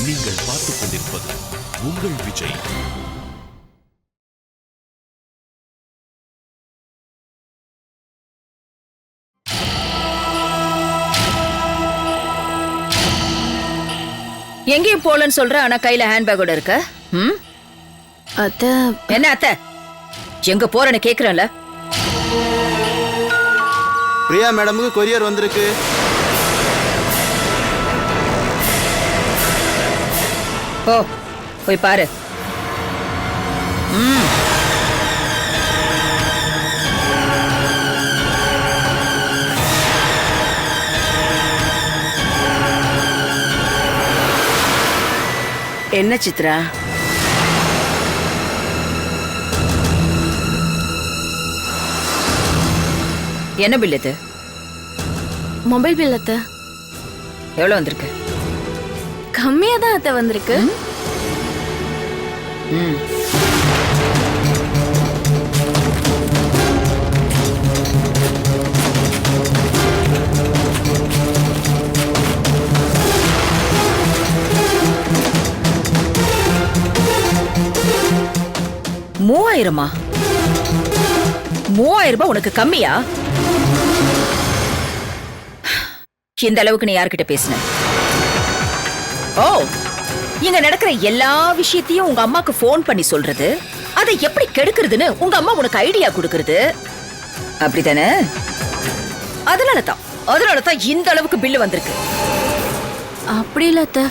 நீங்கள் பார்த்துக் கொண்டிருப்பது உங்கள் விஜய். எங்கேயும் போலன்னு சொல்ற, ஆனா கையில ஹேண்ட்பேக்கோட இருக்க. அத்தை, என்ன அத்தை? எங்க போறேன்னு கேக்குறேன்ல. பிரியா மேடமுக்கு கொரியர் வந்திருக்கு. போ, போய் பாரு. என்ன சித்ரா? என்ன பில் இது? மொபைல் பில் அத்தை. எவ்வளவு வந்திருக்கு? கம்மியா தான் அத்தை வந்திருக்கு. மூவாயிரமா? 3000 ரூபாய் உனக்கு கம்மியா? இந்த அளவுக்கு நீ யார்கிட்ட பேசின? ஓ, இங்க நடக்கிற எல்லா விஷயத்தையும் உங்க அம்மாக்கு போன் பண்ணி சொல்றது, அதை எப்படி கெடுக்கிறதுன்னு உங்க அம்மா உனக்கு ஐடியா கொடுக்கறது, அப்படித்தானே? அதனாலதான் இந்த அளவுக்கு பில்லு வந்திருக்கு. அப்படி இல்ல அத்தை,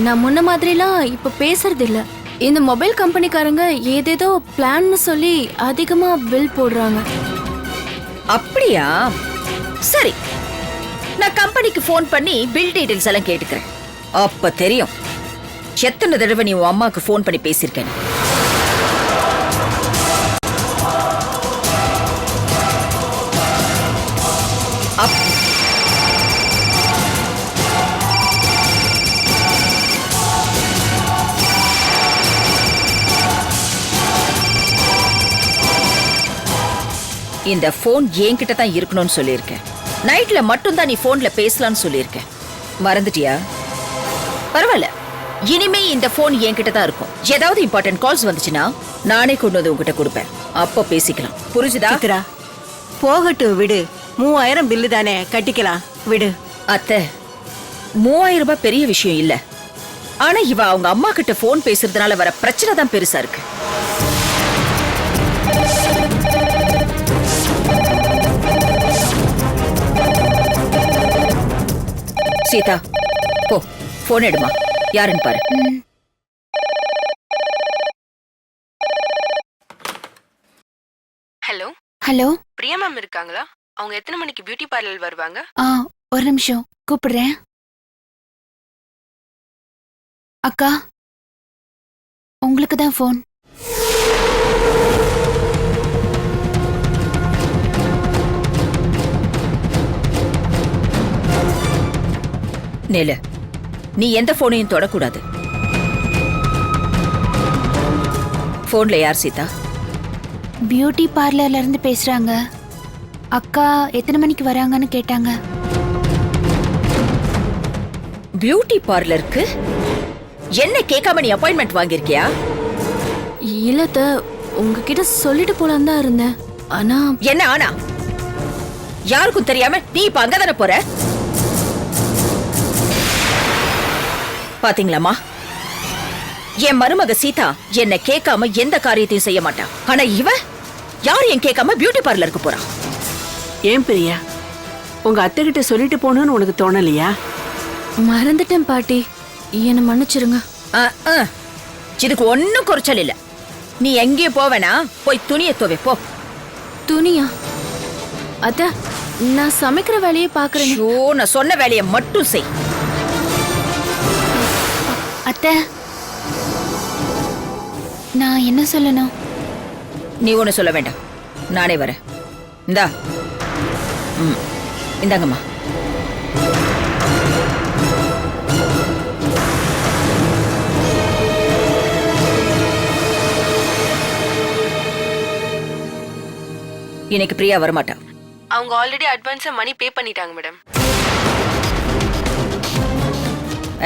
நான் முன்ன மாதிரிலாம் இப்ப பேசுறது இல்ல. இந்த மொபைல் கம்பெனிக்காரங்க ஏதேதோ பிளான்னு சொல்லி அதிகமா பில் போடுறாங்க. அப்படியா? சரி, நான் கம்பெனிக்கு போன் பண்ணி பில் டீடைல்ஸ் எல்லாம் கேட்டுக்கிறேன். அப்ப தெரியும் எத்தனை தடவை நீ உன் அம்மாக்கு போன் பண்ணி பேசியிருக்கேன். இந்த போன் என்கிட்ட தான் இருக்கணும்னு சொல்லியிருக்கேன். நைட்ல மட்டும் தான் நீ போன்ல பேசலாம்னு சொல்லியிருக்கேன். மறந்துட்டியா? பரவாயில்ல, இனிமே இந்த போன் என்கிட்ட தான் இருக்கும். ஏதாவது இம்பார்ட்டன்ட் கால்ஸ் வந்துச்சுன்னா நானே கொண்டு வந்து உங்ககிட்ட கொடுப்பேன். அப்போ பேசிக்கலாம். புரிஞ்சுதா? போகட்டும், விடு. 3000 பில்லு தானே, கட்டிக்கலாம், விடு. அத்தை, 3000 ரூபாய் பெரிய விஷயம் இல்ல. ஆனா இவ அவங்க அம்மா கிட்ட போன் பேசுறதுனால வர பிரச்சனை தான் பெருசா இருக்கு. சீதா, போ, போன் எடுமா. யாருன்னு பாரு. ஹலோ ஹலோ, பிரியா மேம் இருக்காங்களா? அவங்க எத்தனை மணிக்கு பியூட்டி பார்லர் வருவாங்க? ஒரு நிமிஷம் கூப்பிடுறேன். அக்கா, உங்களுக்கு தான் போன். நேல, நீ எந்த போனையும் தொடக்கூடாது. போன்ல யார் சீதா? பியூட்டி பார்லர்ல இருந்து பேசுறாங்க. அக்கா எத்தனை மணிக்கு வராங்கன்னு கேட்டாங்க. பியூட்டி பார்லருக்கு என்ன கேட்காம நீ அப்பாயின்மெண்ட் வாங்கியிருக்கியா? இல்லத்த, உங்ககிட்ட சொல்லிட்டு போலாம் தான் இருந்தேன். ஆனா என்ன ஆனா? யாருக்கும் தெரியாம நீ இப்ப அங்கதானே போற? பாத்தீங்களாமா, என் மருமக சீதா என்ன கேட்காம எந்த காரியத்தையும் செய்ய மாட்டா. ஆனா இவ யாரையும் கேட்காம பியூட்டி பார்லருக்கு போறா. ஏன் பிரியா, உங்க அத்தை கிட்ட சொல்லிட்டு போகணும்னு உனக்கு தோணலையா? மறந்துட்டேன் பாட்டி, என்ன மன்னிச்சிருங்க. இதுக்கு ஒன்னும் குறைச்சல் இல்ல. நீ எங்கேயும் போவேனா, போய் துணியை துவை போ. துணியா? அத்த, நான் சமைக்கிற வேலையை பாக்குறேன். நான் சொன்ன வேலையை மட்டும் செய். அத்தை, நான் என்ன சொல்லணும்? நீ ஒண்ணு சொல்ல வேண்டாம், நானே வரேன். இந்தா, இந்தாங்கம்மா. இன்னைக்கு பிரியா வரமாட்டா. அவங்க ஆல்ரெடி அட்வான்ஸா மணி பே பண்ணிட்டாங்க மேடம்.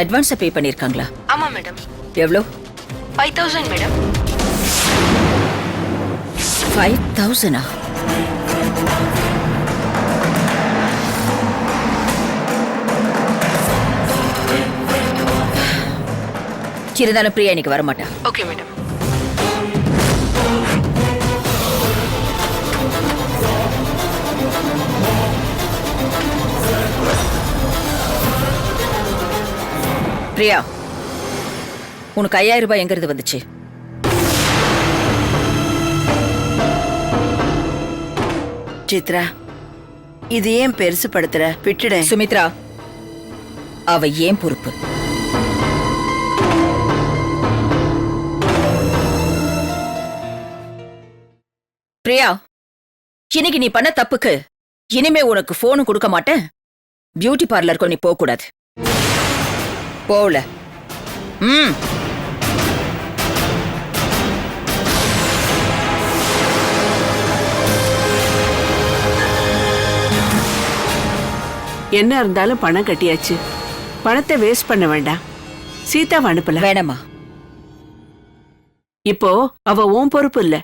அட்வான்ஸா பே பண்ணிருக்காங்களா? ஆமா மேடம். எவ்வளோ? 5000 மேடம். 5000-ஆ? இருந்தாலும் பிரியா இன்னைக்கு வரமாட்டா. Okay madam. பிரியா, உனக்கு 5000 ரூபாய் எங்கிருந்து வந்துச்சு? சித்ரா, இது ஏன் பெருசு படுத்துற? விட்டுட. சுமித்ரா, அவ ஏன் பொறுப்பு. பிரியா, இன்னைக்கு நீ பண்ண தப்புக்கு இனிமே உனக்கு போனும் கொடுக்க மாட்டேன், பியூட்டி பார்லருக்கும் நீ போக கூடாது. போகல. என்ன இருந்தாலும் பணம் கட்டியாச்சு. பணத்தை வேஸ்ட் பண்ண வேண்டாம். சீதாவை அனுப்பல. வேணாமா? இப்போ அவ உன் பொறுப்பு இல்ல,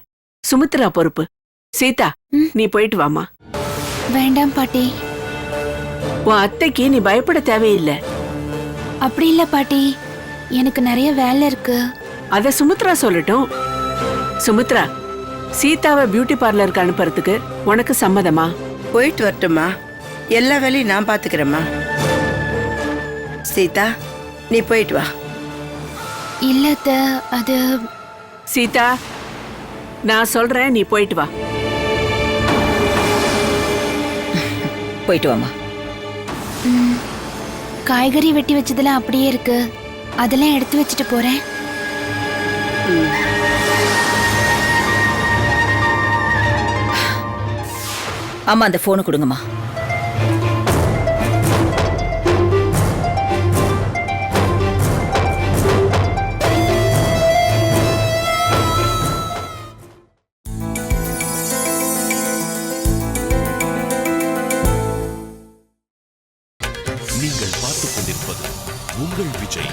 சுமித்ரா பொறுப்பு. சீதா, நீ போயிட்டு வாமா. வேண்டாம் பாட்டி. உன் அத்தைக்கு நீ பயப்பட தேவையில்லை. அப்படி இல்ல பாட்டி, எனக்கு நிறைய வேலை இருக்கு. அத சுமித்ரா சொல்லட்டும். சுமித்ரா, சீதாவை பியூட்டி பார்லருக்கு அனுப்புறதுக்கு உனக்கு சம்மதமா? போயிட்டு வரட்டுமா? எல்லா வேலையும் நான் பாத்துக்கிறேம்மா. சீதா, நீ போயிட்டு வா. இல்ல அத்தை, அது சீதா, நான் சொல்றேன், நீ போயிட்டு வா. போயிட்டு வாமா. காய்கறி வெட்டி வச்சதெல்லாம் அப்படியே இருக்கு, அதெல்லாம் எடுத்து வச்சுட்டு போறேன். அம்மா, அந்த போனு கொடுங்கம்மா. நீங்கள் பார்த்துக் கொண்டிருப்பது உங்கள் Vijay.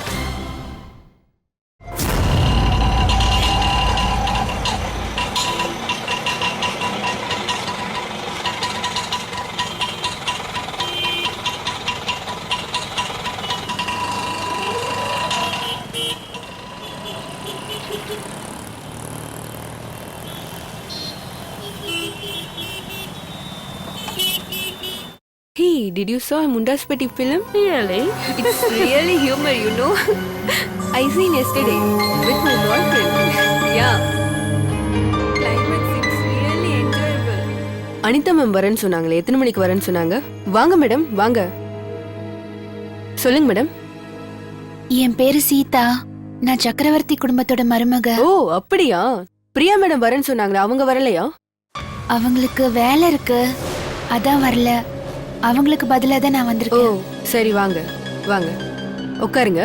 Hey, did you saw Munda's Petty film? Really? It's really humor, you know. I seen yesterday with my boyfriend. Yeah. Climax is really enjoyable. Anitha ma'am வரேன்னு சொன்னாங்களே, எத்தனை மணிக்கு வரேன்னு சொன்னாங்க? வாங்க மேடம், வாங்க. சொல்லுங்க மேடம். என் பேரு சீதா, நான் சக்கரவர்த்தி குடும்பத்தோட மருமக. ஓ, அப்படியா? பிரியா மேடம் வரேன்னு சொன்னாங்களே, அவங்க வரலையா? அவங்களுக்கு வேலை இருக்கு, அதான் வரல. அவங்களுக்கு பதிலா தான் நான் ஓ, வந்திருக்கேன். சரி, வாங்க வாங்க உட்காருங்க.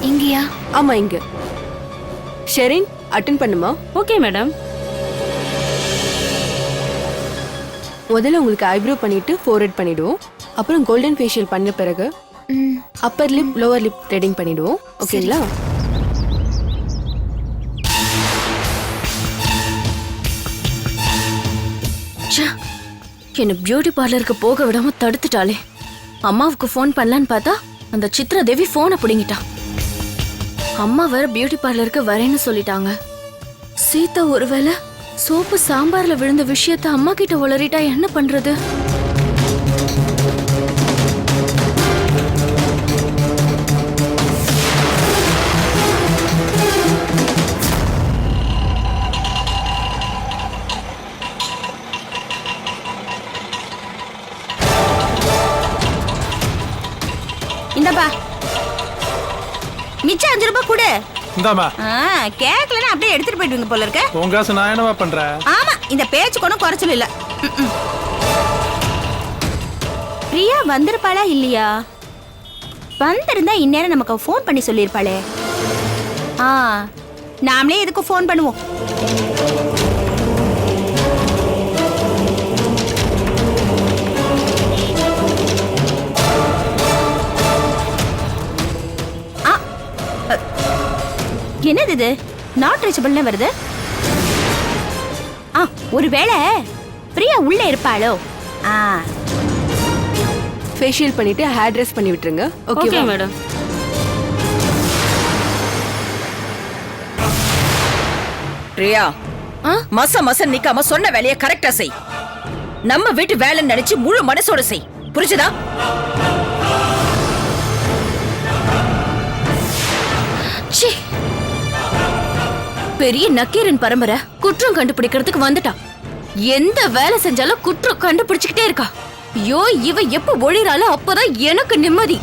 இங்கயா? ஆமா, இங்க. ஷெரின், அட்டென்ட் பண்ணுமா? Okay madam. முதல்ல உங்களுக்கு ஐப்ரோ பண்ணிட்டு ஃபோர்ஹெட் பண்ணிடுவோம். அப்புறம் கோல்டன் ஃபேஷியல் பண்ண பிறகு Appar lip lower lip threading பண்ணிடுவோம். ஓகேங்களா? என்ன பியூட்டி பார்லருக்கு போக விடாம தடுத்துட்டாளே. அம்மாவுக்கு ஃபோன் பண்ணலான்னு பார்த்தா அந்த சித்ரா தேவி ஃபோனை பிடுங்கிட்டா. அம்மா வேற பியூட்டி பார்லருக்கு வரேன்னு சொல்லிட்டாங்க. சீதா ஒருவேளை சோப்பு சாம்பார்ல விழுந்த விஷயத்த அம்மா கிட்ட உளறிட்டா என்ன பண்றது? இந்தப்பா, மிச்சம் 5 ரூபாய் கொடு. இந்தாமா. கேக்கலன்னா அப்படியே எடுத்துட்டு போயிடுவீங்க போல இருக்க. உன் காசு நான் என்னவா பண்றேன்? ஆமா, இந்த பேச்சு கொண்டு குறைச்சல் இல்ல. பிரியா வந்திருப்பாளா இல்லையா? வந்திருந்தா இந்நேரம் நமக்கு ஃபோன் பண்ணி சொல்லியிருப்பாளே. நாமளே எதுக்கு ஃபோன் பண்ணுவோம். என்னது இது நாட் ரீச்சபிள்னு வருது? ஒருவேளை பிரியா உள்ள இருப்பாளோ? ஃபேஷியல் பண்ணிட்டு ஹேர் ட்ரெஸ் பண்ணி விட்டுருங்க. Okay madam. பிரியா, மசம் நிக்காம சொன்ன வேலையை கரெக்டா செய். நம்ம வீட்டு வேலைன்னு நினைச்சு முழு மனசோட செய். புரிஞ்சுதா? பெரிய நக்கீரன் பரம்பரை குற்றம் கண்டுபிடிக்கிறதுக்கு வந்துட்டா. எந்த வேலை செஞ்சாலும் குற்றம் கண்டுபிடிச்சுக்கிட்டே இருக்கா. ஐயோ, இவ எப்ப ஒழிறாளோ அப்பதான் எனக்கு நிம்மதி.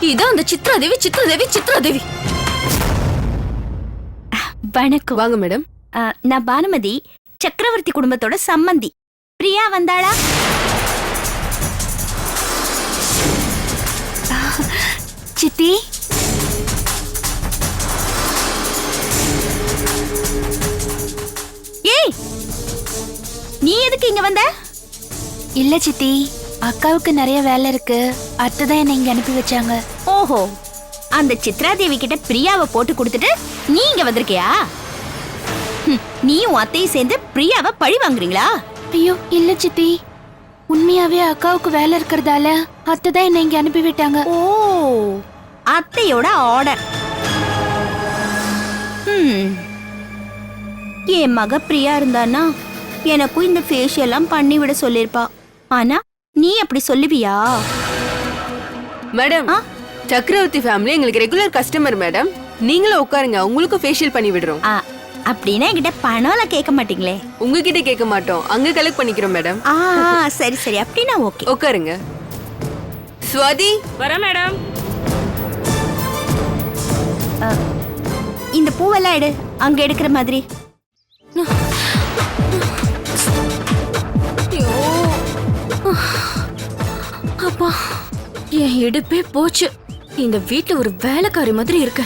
இதான் அந்த சித்ராதேவி. வணக்கம். வாங்க மேடம். நான் பானுமதி, சக்கரவர்த்தி குடும்பத்தோட சம்மந்தி. பிரியா வந்தாளா? சித்தி, ஏய், நீ எதுக்கு இங்க வந்த? இல்ல சித்தி, அக்காவுக்கு நிறைய வேலை இருக்கு. அத்தை தான் என்னை இங்க அனுப்பி வச்சாங்க. ஓஹோ, அந்த சித்ராதேவி கிட்ட பிரியாவை போட்டு கொடுத்துட்டு நீ இங்க வந்திருக்கியா? நீயும் அத்தையும் சேர்ந்து பிரியாவை பழி வாங்குறீங்களா? ஐயோ இல்ல சித்தி, உண்மையாவே அக்காவுக்கு வேலை இருக்கிறதால அத்தை தான் என்னை இங்க அனுப்பி விட்டாங்க. ஓ, அத்தையோட ஆர்டர். என் மக பிரியா இருந்தானா எனக்கும் இந்த ஃபேஷியெல்லாம் பண்ணி விட சொல்லிருப்பா. ஆனா நீ அப்படி சொல்லுவியா? மேடம், சக்கரவர்த்தி ஃபேமிலி எங்களுக்கு ரெகுலர் கஸ்டமர் மேடம். நீங்களும் உட்காருங்க, உங்களுக்கு ஃபேஷியல் பண்ணி விடுறோம். அப்படின்னா என்கிட்ட பணம்லாம் கேட்க மாட்டீங்களே? உங்ககிட்ட கேட்க மாட்டோம், அங்க கலெக்ட் பண்ணிக்கிறோம் மேடம். சரி அப்படின்னா ஓகே. உட்காருங்க. ஸ்வாதி வர மேடம். இந்த பூவெல்லாம் எடு, அங்க எடுக்கிற மாதிரி. அப்பா, என் இடுப்பே போச்சு. இந்த வீட்டுல ஒரு வேலைக்காரி மாதிரி இருக்கு.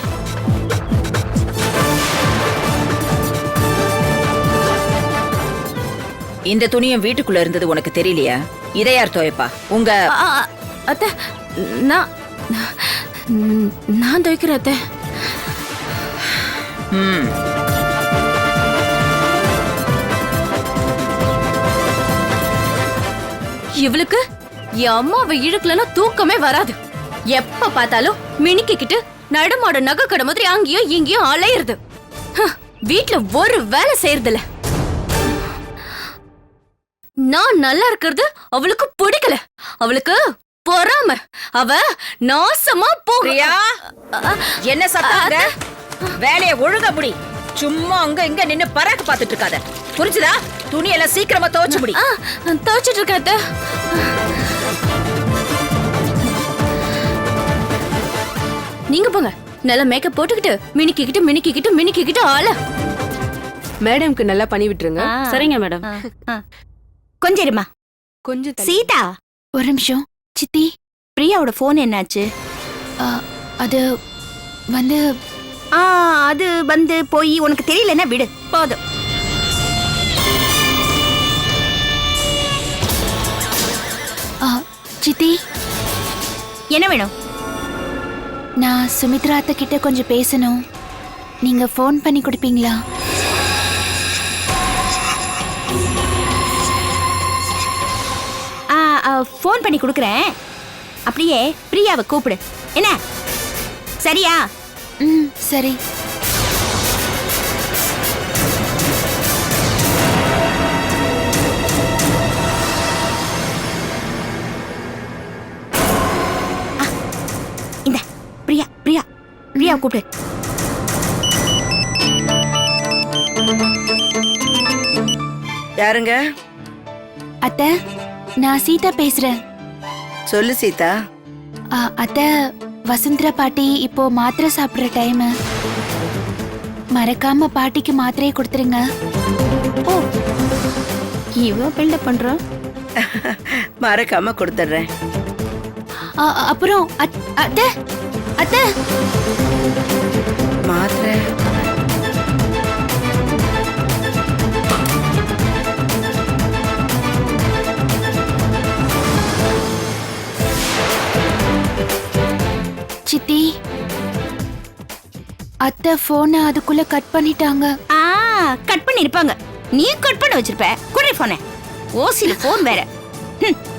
இந்த துணியும் வீட்டுக்குள்ள இருந்தது உனக்கு தெரியலையா? இதை யார் துவைப்பா? உங்க அத்தை, நான் துவைக்கிறேன் அத்தை. இவளுக்கு என் அம்மாவை இழுக்கலன்னா தூக்கமே வராது. எப்ப பார்த்தாலும் மினிக்கிட்டு நடுமாட நகை கடை மாதிரி அங்கேயும் இங்கேயும் அலையிறது. வீட்டுல ஒரு வேலை செய்யறதில்ல. நான் நல்லா இருக்கிறது அவளுக்கு பிடிக்கல. அவளுக்கு பொறாம. அவ நாசமா பிரியா, என்ன சத்தாங்க? வேலையை ஒழுங்கா முடி. சும்மா அங்க இங்க நின்னு பராக்கு பாத்துட்டு இருக்காத. புரிஞ்சுதா? துணி எல்லாம் சீக்கிரமா துவைச்சு முடி. துவைச்சிட்டு இருக்காத. நீங்க போங்க, நல்லா மேக்கப் போட்டுக்கிட்டு மினிக்கிட்டு ஆள. மேடம்க்கு நல்லா பண்ணி விட்டுருங்க. சரிங்க மேடம். கொஞ்சம் இருமா. கொஞ்சம் சீதா, ஒரு நிமிஷம் சித்தி. பிரியாவோட போன் என்னாச்சு? அது வந்து அது வந்து போய் உனக்கு தெரியலன்னா விடு போதும். சித்தி, என்ன வேணும்? நான் சுமித்ரா அத்தை கிட்ட கொஞ்சம் பேசணும். நீங்க ஃபோன் பண்ணி கொடுப்பீங்களா? ஃபோன் பண்ணி கொடுக்குறேன். அப்படியே பிரியாவை கூப்பிடு. என்ன, சரியா? சரி. இந்த பிரியா கூப்பிடு. யாருங்க? அத்தை, நான் சீதா பேசுறேன். சொல்லு சீதா. அத்தை, வசுந்தரா பாட்டி இப்போ மாத்திரை சாப்பிடுற டைம். மறக்காம பாட்டிக்கு மாத்திரையை கொடுத்துருங்க. ஓ, இவ பில்டப் பண்றோம். மறக்காம கொடுத்துட்றேன். அப்புறம் அத்தை அத்தை மாத்திரை அத்தை போனை அதுக்குள்ள கட் பண்ணிட்டாங்க. கட் பண்ணி இருப்பாங்க. நீ கட் பண்ண வச்சிருப்ப. குடி போனே. ஓசில போன் வேற.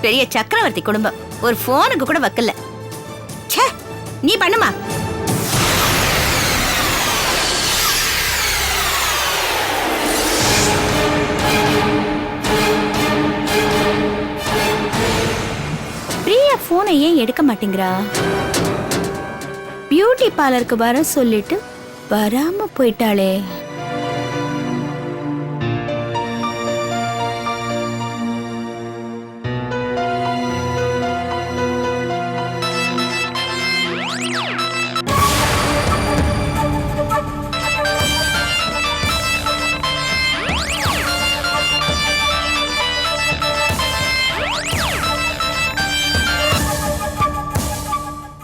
பெரிய சக்கரவர்த்தி குடும்பம். ஒரு போனுக்கு கூட வைக்கல. ச்சே, நீ பண்ணுமா? பிரியா போனை ஏன் எடுக்க மாட்டேங்கிறா? பியூட்டி பார்லருக்கு வர சொல்லிட்டு வராம போயிட்டாளே.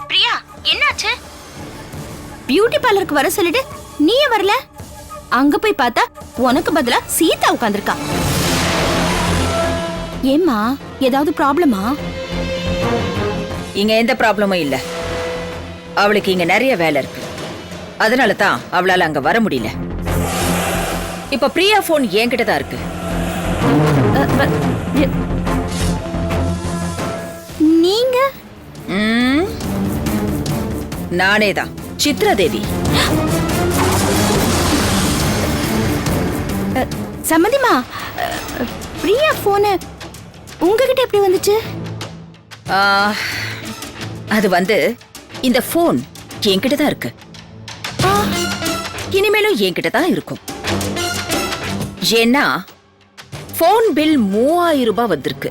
பிரியா, என்னாச்சு? பியூட்டி பார்லருக்கு வர சொல்லிட்டு நீயே வரல. அங்க போய் பார்த்தா உனக்கு பதிலா சீதா உட்கார்ந்திருக்கா. ஏம்மா, ஏதாவது ப்ராப்ளமா? இங்க எந்த ப்ராப்ளமும் இல்ல. அவளுக்கு இங்க நிறைய வேலை இருக்கு. அதனால தான் அவளால அங்க வர முடியல. இப்ப பிரியா போன் என்கிட்ட தான் இருக்கு. நீங்க? நானே தான், சித்ரா தேவி. சம்மதிமா, பிரியா போனு உங்ககிட்ட எப்படி வந்துச்சு? அது வந்து இந்த போன் என்கிட்ட தான் இருக்கு. இனிமேலும் என்கிட்ட தான் இருக்கும். ஏன்னா போன் பில் 3000 ரூபாய் வந்திருக்கு.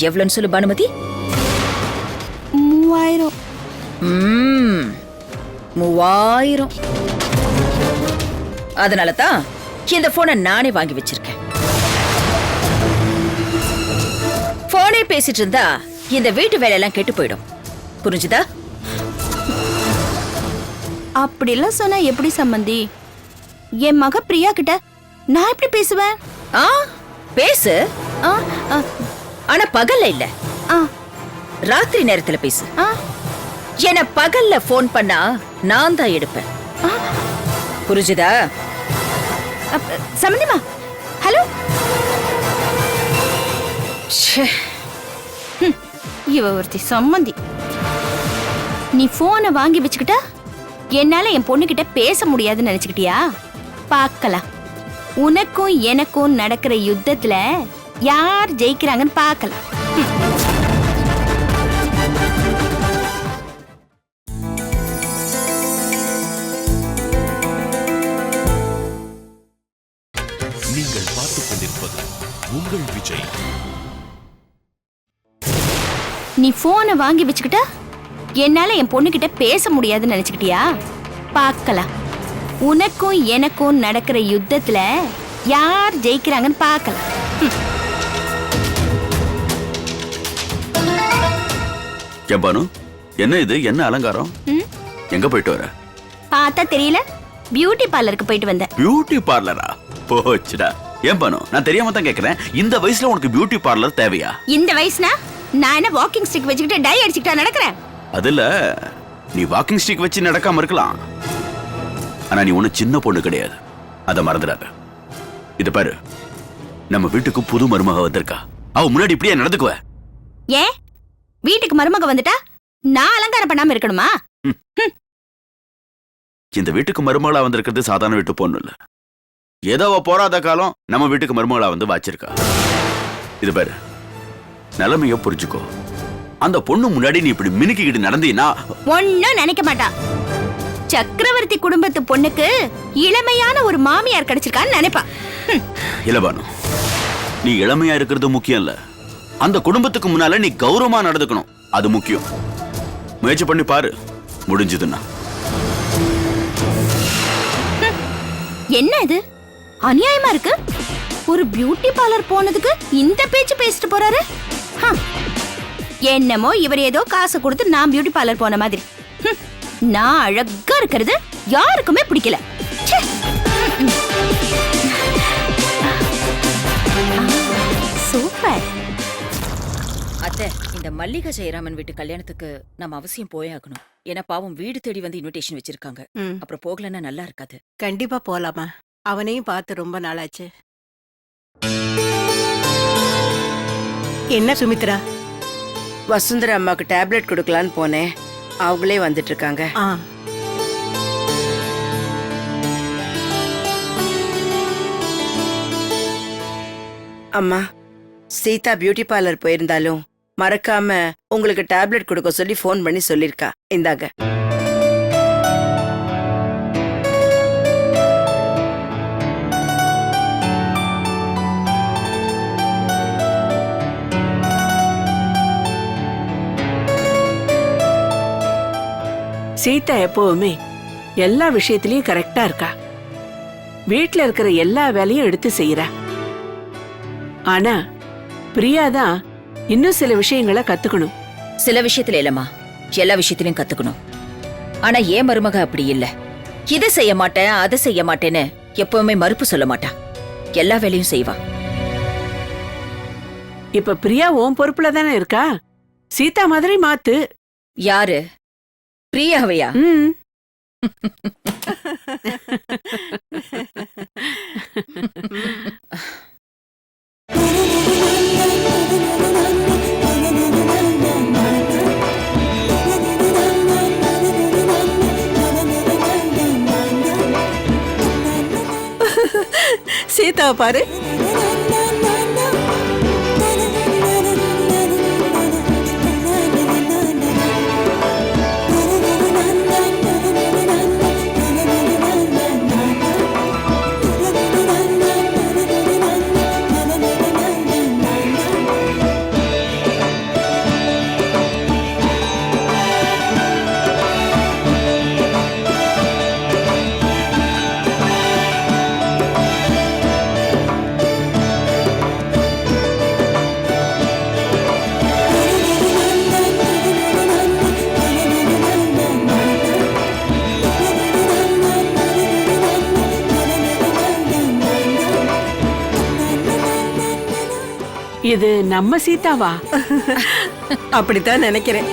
எவ்வளவுன்னு சொல்லு பானுமதி? 3000. 3000. அதனால தான் இந்த போனை நானே வாங்கி வச்சிருக்கேன். போனே பேசிட்டு இருந்தா இந்த வீட்டு வேலையெல்லாம் கெட்டு போயிடும். புரிஞ்சுதா? அப்படிலாம் சொன்னா எப்படி சம்மந்தி? என் மக பிரியா கிட்ட நான் எப்படி பேசுவேன்? பேசு. ஆனா பகல்ல இல்ல, ராத்திரி நேரத்துல பேசு. என பகல்ல போன் பண்ணா நான் தான் எடுப்பேன். புரிஞ்சுதா? சம்மந்திமா, ஹலோ. இவ ஒருத்தி சம்மந்தி. நீ போனை வாங்கி வச்சுக்கிட்டா என்னால என் பொண்ணு கிட்ட பேச முடியாதுன்னு நினைச்சுக்கிட்டியா? பார்க்கலாம். உனக்கும் எனக்கும் நடக்கிற யுத்தத்துல யார் ஜெயிக்கிறாங்கன்னு பார்க்கலாம். நீங்கள் பார்த்துக் கொண்டிருப்பது உங்கள் விஜய். நீ போனை வாங்கி வச்சுக்கிட்டா என்னால என் பொண்ணு கிட்ட பேச முடியாதுன்னு நினைச்சுக்கிட்டியா? பார்க்கலாம். உனக்கும் எனக்கும் நடக்கிற யுத்தத்துல யார் ஜெயிக்கிறாங்கன்னு பார்க்கலாம். பானு, என்ன இது? என்ன அலங்காரம்? எங்க போயிட்டு வர? பார்த்தா தெரியல, பியூட்டி பார்லருக்கு போயிட்டு வந்தேன். பியூட்டி பார்லரா? போச்சுடா. ஏன் பானு, நான் தெரியாம தான் கேக்குறேன். இந்த வயசுல உனக்கு பியூட்டி பார்லர் தேவையா? இந்த வயசுனா நான் என்ன வாக்கிங் ஸ்டிக் வச்சுக்கிட்டு டை அடிச்சுக்கிட்டா நடக்கிறேன்? அதுல நீ வாக்கிங் ஸ்டிக் வச்சு நடக்காம இருக்கலாம். ஆனா நீ ஒண்ணு சின்ன பொண்ணு கிடையாது, அத மறந்துடாத. இது பாரு, நம்ம வீட்டுக்கு புது மருமக வந்திருக்கா. அவ முன்னாடி இப்படியே நடந்துக்குவ? ஏன் வீட்டுக்கு மருமக வந்துட்டா நான் அலங்காரம் பண்ணாம இருக்கணுமா? இந்த வீட்டுக்கு மருமகளா வந்திருக்கிறது சாதாரண வீட்டு பொண்ணு இல்ல. ஏதோ அவ போராத காலம் நம்ம வீட்டுக்கு மருமகளா வந்து வாச்சிருக்கா. இது பாரு, நிலைமைய புரிஞ்சுக்கோ. அந்த பொண்ணு முன்னாடி நீ இப்படி மினுக்கிட்டு நடந்தீனா ஒன்னும் நினைக்க மாட்டா. சக்கரவர்த்தி குடும்பத்து பொண்ணுக்கு இளமையான ஒரு மாமியார் கிடைச்சிருக்கான்னு நினைப்பா. இளபானு, நீ இளமையா இருக்கிறது முக்கியம் இல்ல. அந்த குடும்பத்துக்கு முன்னால நீ கௌரவமா நடந்துக்கணும், அது முக்கியம். முயற்சி பண்ணி பாரு, முடிஞ்சதுன்னா. என்ன இது அநியாயமா இருக்கு? ஒரு பியூட்டி பார்லர் போனதுக்கு இந்த பேச்சு பேசிட்டு போறாரு. என்னமோ இவர் ஏதோ காசு கொடுத்து நான் பியூட்டி பார்லர் போன மாதிரி. நான் அழகா இருக்கிறது யாருக்குமே பிடிக்கல. சூப்பர். அத்தை, இந்த மல்லிகா ஜெயராமன் வீட்டு கல்யாணத்துக்கு நம்ம அவசியம் போயாகணும். ஏன்னா பாவம் வீடு தேடி வந்து இன்விடேஷன் வச்சிருக்காங்க. அப்புறம் போகலன்னா நல்லா இருக்காது. கண்டிப்பா போலாமா? அவனையும் பார்த்து ரொம்ப நாளாச்சு. என்ன சுமித்ரா? வசுந்தரா அம்மாக்கு டேப்லெட் கொடுக்கலான்னு போனேன். அவங்களே வந்துட்டு இருக்காங்க. அம்மா, சீதா பியூட்டி பார்லர் போயிருந்தாலும் மறக்காம உங்களுக்கு டேப்லெட் கொடுக்க சொல்லி ஃபோன் பண்ணி சொல்லிருக்கா. இந்தாங்க. சீதா எப்பவுமே எல்லா விஷயத்திலயும் கரெக்டா இருக்கா. வீட்ல இருக்கிற எல்லா வேலையும் எடுத்து செய்யறா. ஆனா பிரியாதான் இன்னும் சில விஷயங்களை கத்துக்கணும். சில விஷயத்துல இல்லம்மா, எல்லா விஷயத்திலயும் கத்துக்கணும். ஆனா ஏன் மருமக அப்படி இல்ல. இதை செய்ய மாட்டேன் அதை செய்ய மாட்டேன்னு எப்பவுமே மறுப்பு சொல்ல மாட்டா. எல்லா வேலையும் செய்வா. இப்ப பிரியா உன் பொறுப்புல தானே இருக்கா. சீதா மாதிரி மாத்து. யாரு? பிரியாவையா? சீதாவை பாரு. இது நம்ம சீதாவா? அப்படித்தான் நினைக்கிறேன்.